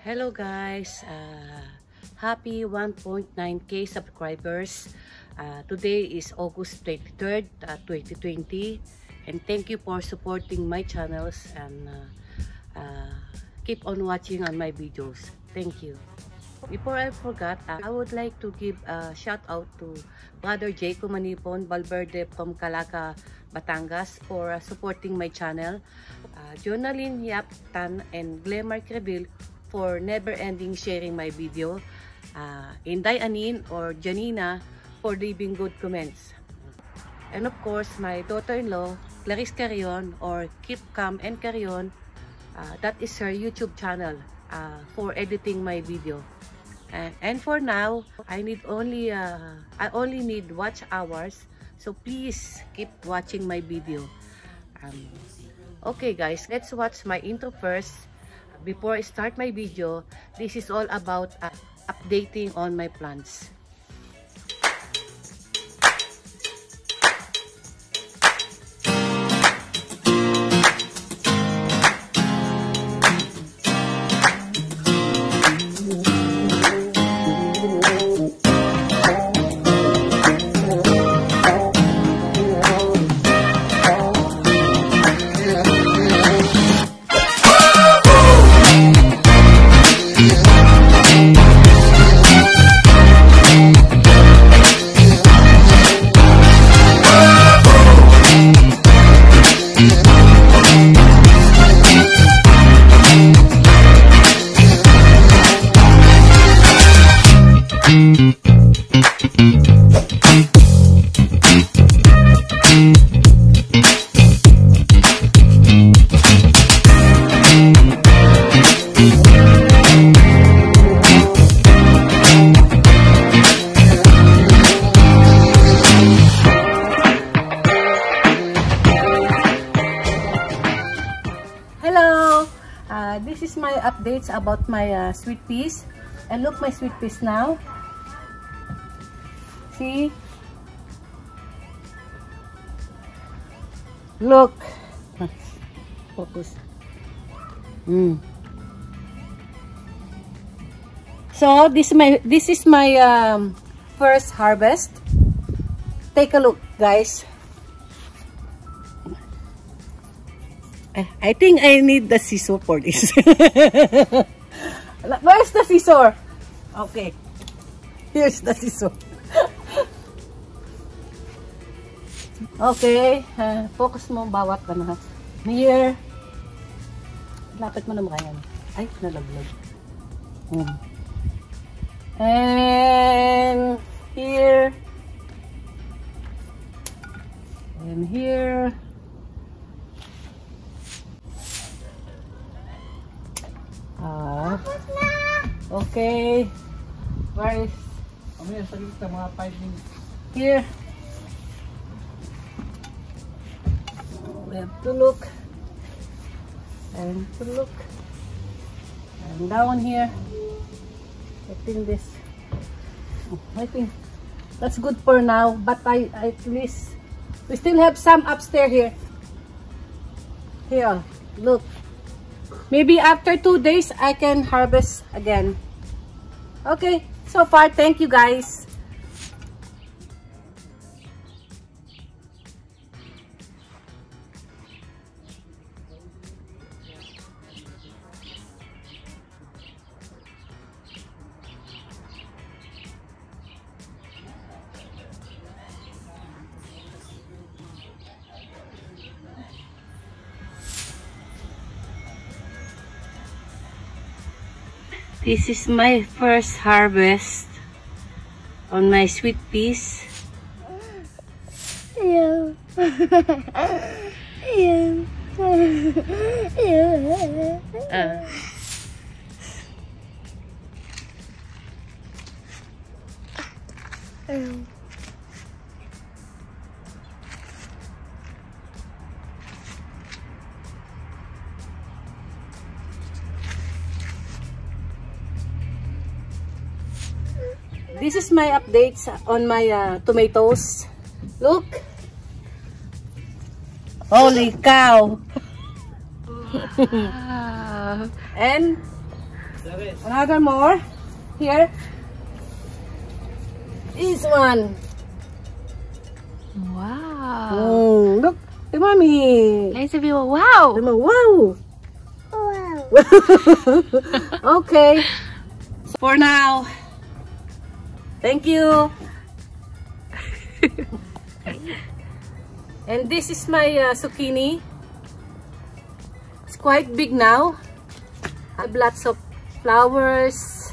Hello guys, happy 1.9k subscribers. Today is August 23rd, 2020, and thank you for supporting my channels and keep on watching on my videos. Thank you. Before I forgot, I would like to give a shout out to Brother Jacob Manipon Valverde from Calaca, Batangas for supporting my channel. Jonalyn Yaptan and Glemar Creville for never-ending sharing my video. Inday Anin or Janina for leaving good comments. And of course, my daughter-in-law, Clarice Carrion or Keep Calm and Carrion. That is her YouTube channel for editing my video. And for now, I only need watch hours. So please keep watching my video. Okay guys, let's watch my intro first. Before I start my video, this is all about updating on my plants. This is my updates about my sweet peas. And look my sweet peas now. See? Look. Focus. So this is my first harvest. Take a look, guys. I think I need the scissor for this. Where's the scissor? Okay. Here's the scissor. Okay. Focus mo bawat na. Here. Lapit mo na mukha yan. Ay, nalaglag. And here. And here. Okay. Where is? Mga 5 minutes. Here. We have to look. And to look. And down here. I think this. I think that's good for now. But at least we still have some upstairs here. Here. Look. Maybe after 2 days, I can harvest again. Okay, so far, thank you guys. This is my first harvest on my sweet peas. Yeah. Yeah. This is my updates on my tomatoes. Look. Holy cow. And Another more. Here. This one. Wow. Oh, look. Hey, mommy. Nice of you. Wow. Wow. Wow. Okay. For now. Thank you. And this is my zucchini. It's quite big now. I have lots of flowers.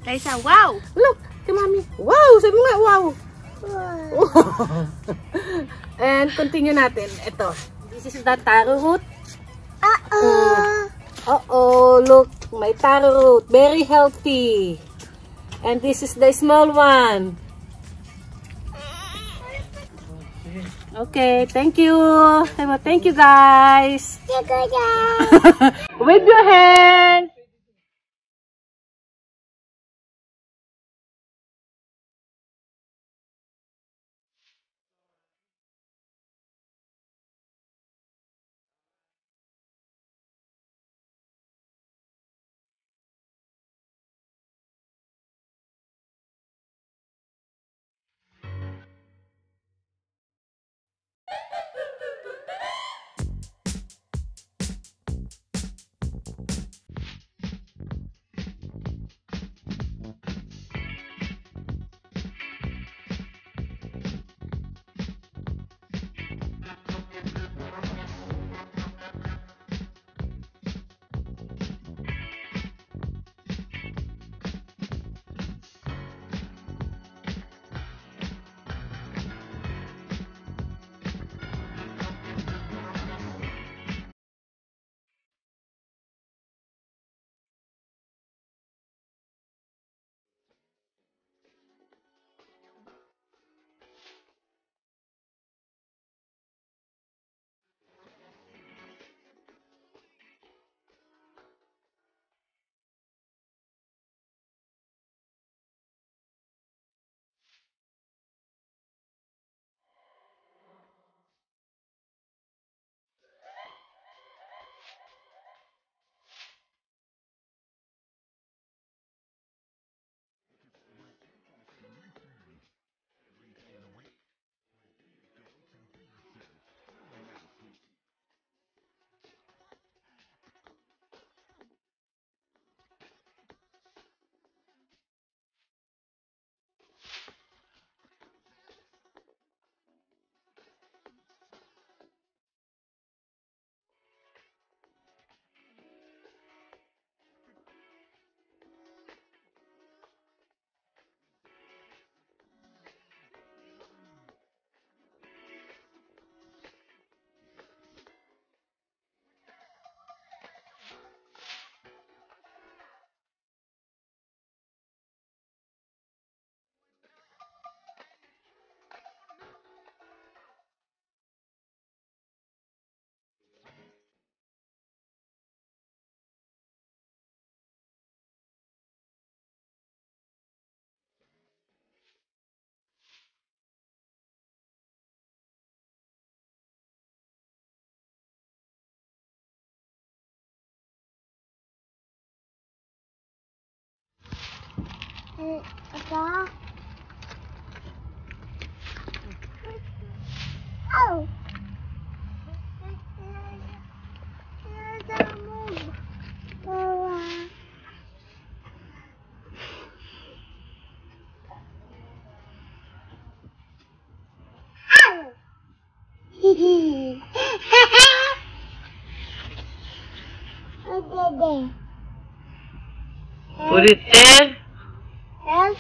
Liza, wow. Look, kay mommy. Wow, sabi mo nga, wow. And continue natin. Ito. This is the taro root. Uh-oh, look, my taro root. Very healthy. And this is the small one. Okay, thank you. Thank you, guys. With your hands. Apa? Oh. Put it there. Yes.